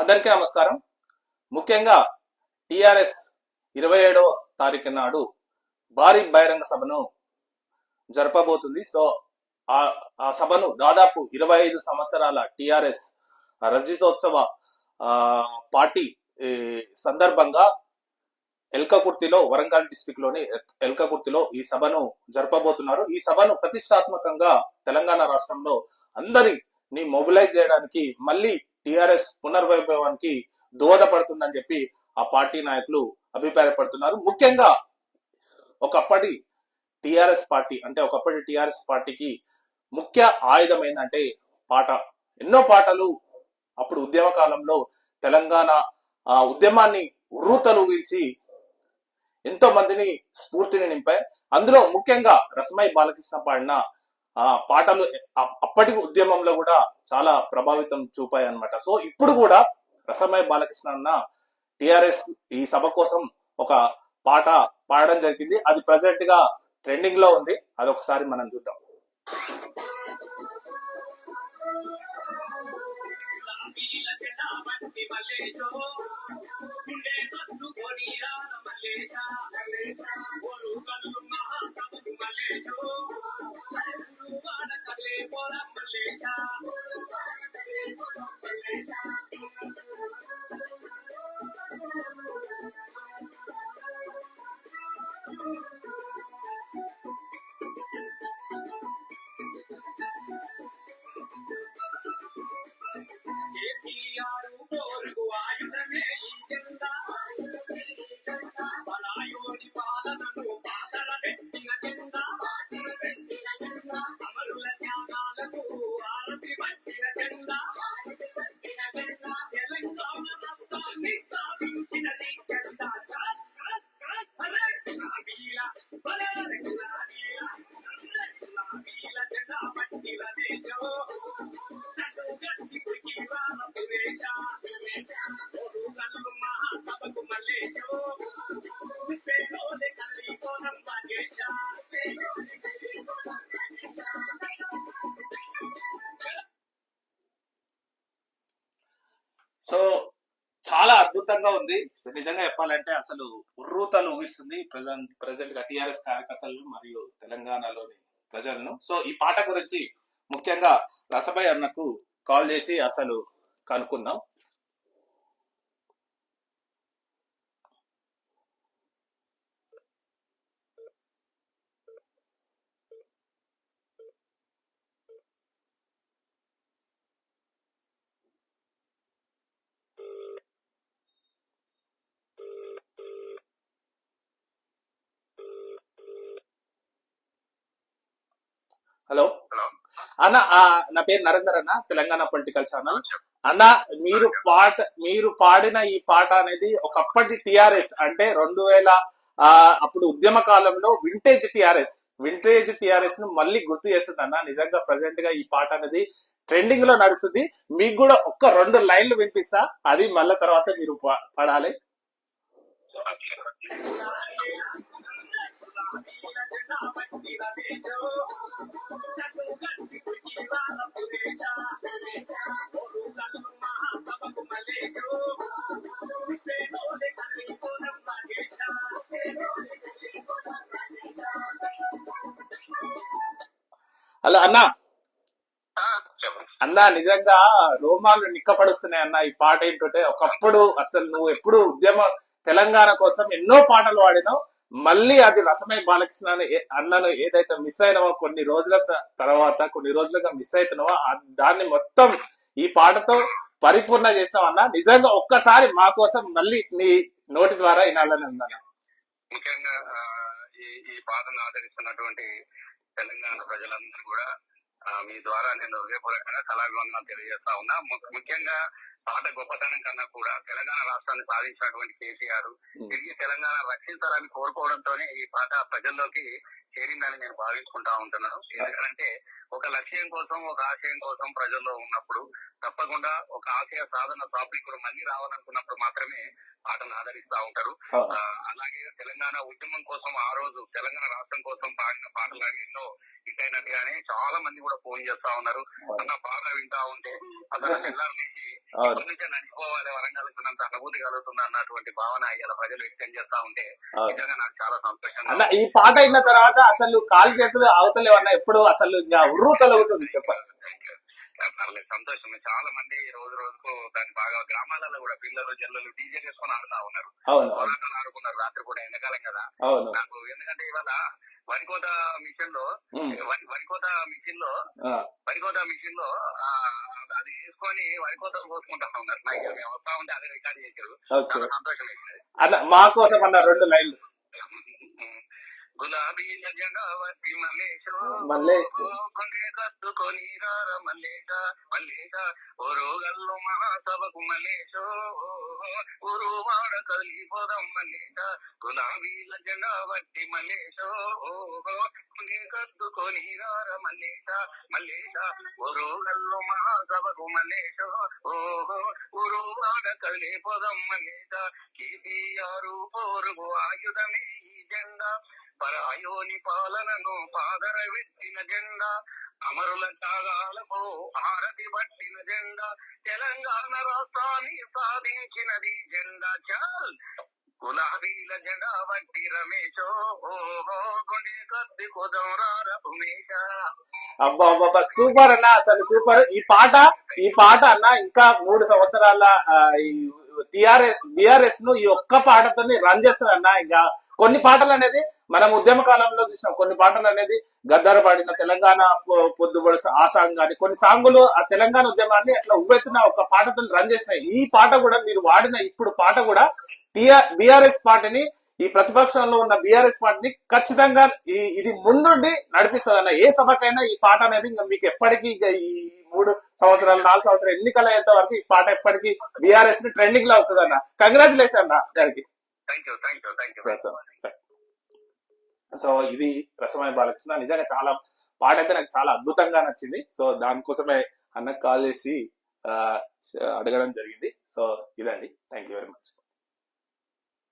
అందరికీ నమస్కారం. ముఖ్యంగా టిఆర్ఎస్ 27వ తారీఖు నాడు భారీ బహిరంగ సభను జరపబోతుంది. సో ఆ సభను దాదాపు 25 సంవత్సరాల టిఆర్ఎస్ రజతోత్సవ పార్టీ సందర్భంగా ఎల్కకుర్తిలో, వరంగల్ డిస్టిక్ లోని ఎల్కకుర్తిలో ఈ సభను జరపబోతున్నారు. ఈ సభను ప్రతిష్టాత్మకంగా తెలంగాణ రాష్ట్రంలో అందరిని మొబిలైజ్ చేయడానికి, మళ్ళీ టిఆర్ఎస్ పునర్వైభవానికి దోహదపడుతుందని చెప్పి ఆ పార్టీ నాయకులు అభిప్రాయపడుతున్నారు. ముఖ్యంగా ఒకప్పటి టిఆర్ఎస్ పార్టీకి ముఖ్య ఆయుధం ఏంటంటే పాట. ఎన్నో పాటలు అప్పుడు ఉద్యమ కాలంలో తెలంగాణ ఉద్యమాన్ని ఉర్రూతలూగించి ఎంతో మందిని స్ఫూర్తిని నింపాయి. అందులో ముఖ్యంగా రసమై బాలకృష్ణ పాడిన పాటలు అప్పటి ఉద్యమంలో కూడా చాలా ప్రభావితం చూపాయి అన్నమాట. సో ఇప్పుడు కూడా రసమై బాలకృష్ణ అన్న టిఆర్ఎస్ ఈ సభ కోసం ఒక పాట పాడడం జరిగింది. అది ప్రెసెంట్ గా ట్రెండింగ్ లో ఉంది. అది ఒకసారి మనం చూద్దాం. సో చాలా అద్భుతంగా ఉంది. నిజంగా చెప్పాలంటే అసలు ఉర్రూతలు ఊగిస్తుంది ప్రెసెంట్ గా టిఆర్ఎస్ కార్యకర్తలను మరియు తెలంగాణలోని ప్రజలను. సో ఈ పాట గురించి ముఖ్యంగా రసభాయ్ అన్నకు కాల్ చేసి అసలు కనుక్కుందాం. హలో అన్న, నా పేరు నరేందర్ అన్న, తెలంగాణ పొలిటికల్ ఛానల్ అన్న. మీరు పాడిన ఈ పాట అనేది ఒకప్పటి టిఆర్ఎస్ అంటే 2000 అప్పుడు ఉద్యమ కాలంలో వింటేజ్ టిఆర్ఎస్ ను మళ్ళీ గుర్తు చేస్తుంది అన్న. నిజంగా ప్రెసెంట్ గా ఈ పాట అనేది ట్రెండింగ్ లో నడుస్తుంది. మీకు కూడా ఒక్క 2 లైన్లు వినిపిస్తా, అది మళ్ళీ తర్వాత మీరు పాడాలి. హలో అన్నా. అన్నా నిజంగా రోమాలు నిక్కపడుస్తున్నాయి అన్న. ఈ పాట ఏంటంటే ఒకప్పుడు అసలు నువ్వు ఎప్పుడు తెలంగాణ కోసం ఎన్నో పాటలు పాడినావు. మళ్ళీ అది రసమై బాలకృష్ణ అన్నను ఏదైతే మిస్ అయినవో కొన్ని రోజులుగా మిస్ అవుతున్నావో దాన్ని మొత్తం ఈ పాటతో పరిపూర్ణ చేసినావు అన్న. నిజంగా ఒక్కసారి మా కోసం మళ్ళీ నీ నోటి ద్వారా వినాలని ఉందన్న. ముఖ్యంగా ఈ పాటను ఆదరిస్తున్నటువంటి తెలంగాణ ప్రజలందరూ కూడా మీ ద్వారా నేను హృదయపూర్వకంగా కళాభివందనాలు తెలియజేస్తా ఉన్నా. ముఖ్యంగా పాట గొప్పతనం కన్నా కూడా తెలంగాణ రాష్ట్రాన్ని సాధించినటువంటి కేసీఆర్ తిరిగి తెలంగాణ రక్షించాలని కోరుకోవడంతోనే ఈ పాట ప్రజల్లోకి చేరిందని నేను భావించుకుంటా ఉంటున్నాను. ఎందుకంటే ఒక లక్ష్యం కోసం, ఒక ఆశయం కోసం ప్రజల్లో ఉన్నప్పుడు తప్పకుండా ఒక ఆశయ సాధన సాఫీకులు మళ్ళీ రావాలనుకున్నప్పుడు మాత్రమే పాటను ఆదరిస్తా ఉంటారు. అలాగే తెలంగాణ ఉద్యమం కోసం ఆ రోజు తెలంగాణ రాష్ట్రం కోసం పాడిన పాటలాగా ఎన్నో హిట్ అయినట్టుగానే చాలా మంది కూడా ఫోన్ చేస్తా ఉన్నారు. అన్న పాట వింటా ఉంటే అసలు తెల్లారు నుంచి పోవాలి వరంగల్ ఉన్నంత అనుభూతి కలుగుతుంది అన్నటువంటి భావన ఇలా ప్రజలు వ్యక్తం చేస్తా ఉంటే అవును. నిజంగా నాకు చాలా సంతోషంగా అన్న ఈ పాట అయిన తర్వాత అసలు కాలు చేతులు అవతలేవన్నా ఎప్పుడు అసలు ఇంకా ఉర్రు కలుగుతుంది చెప్పండి. పర్లేదు, సంతోషం. చాలా మంది రోజు రోజుకు దాని బాగా గ్రామాలలో కూడా పిల్లలు జల్లలు డీజే చేసుకుని ఆడుతా ఉన్నారు, అవును పోరాటాలు ఆడుకున్నారు రాత్రి కూడా ఎండాకాలం కదా. అవును నాకు ఎందుకంటే ఇవాళ వరికోత మిషన్ లో ఉమ్. వరికోత మిషన్ లో ఆ, వరికోత మిషన్ లో అది వేసుకొని వరికోతలు కోసుకుంటా ఉన్నారు. నాకు మేము వస్తా ఉంటే అదే రికార్డ్ చేశారు, ఓకే చాలా సంతోషం వేసింది. అన్న మా కోసం అన్న 2 లైన్లు గులాబీల జగావతి మల్లేశో మల్లేశో. కొండే కత్తుకొని రార మల్లేశ మల్లేశ ఓరోగల్లు మహాసభకు మల్లేశో ఊరువాడ కలిపోదం మల్లేశ గులాబీల జగావతి మల్లేశో కొండే కత్తుకొని రార మల్లేశ మల్లేశ ఓరోగల్లు మహాసభకు మల్లేశో ఊరువాడ కలిపోదం మల్లేశ కేసీఆర్ పోరుగు ఆయుధమే ఈ జెండా పరాయోని పాలనను పాదరవెత్తిన జెండా అమరుల త్యాగాలకు హారతి పట్టిన జెండా తెలంగాణ రాష్ట్రాన్ని సాధించినది జెండా చాల్ గులాబీల జెండా వట్టి రమేశో కొండే కత్తి కుదం రార ఉమేశ. అబ్బా అబ్బా సూపర్ అన్న, అసలు సూపర్. ఈ పాట అన్న ఇంకా 3 సంవత్సరాల బిఆర్ఎస్ ను ఈ ఒక్క పాటతో రన్ చేస్తుంది అన్న. ఇంకా కొన్ని పాటలు అనేది మనం ఉద్యమ కాలంలో చూసినాం, కొన్ని పాటలు అనేది గద్దర్ పాడిన తెలంగాణ పొద్దుబడి ఆ సాంగ్ కానీ కొన్ని సాంగులు ఆ తెలంగాణ ఉద్యమాన్ని అట్లా ఉవ్వెత్తున ఒక పాటతో రన్ చేసినాయి. ఈ పాట కూడా మీరు వాడిన ఇప్పుడు పాట కూడా బిఆర్ఎస్ పార్టీని, ఈ ప్రతిపక్షంలో ఉన్న బిఆర్ఎస్ పార్టీని ఖచ్చితంగా ఇది ముందుండి నడిపిస్తుంది అన్న. ఏ సభకైనా ఈ పాట అనేది ఇంకా మీకు ఎప్పటికీ ఈ 3 సంవత్సరాలు 4 సంవత్సరాలు ఎన్నికలు అయ్యేంత వరకు ఈ పాట ఎప్పటికీ బిఆర్ఎస్ ని ట్రెండింగ్ లో వస్తుంది అన్న. కంగ్రాచులేషన్ అన్న గారికి. సో ఇది రసమయ బాలకృష్ణ. నిజంగా చాలా పాట అయితే నాకు చాలా అద్భుతంగా నచ్చింది. సో దానికోసమే అన్నకు కాల్ చేసి అడగడం జరిగింది. సో ఇదండి, థ్యాంక్ యూ వెరీ మచ్.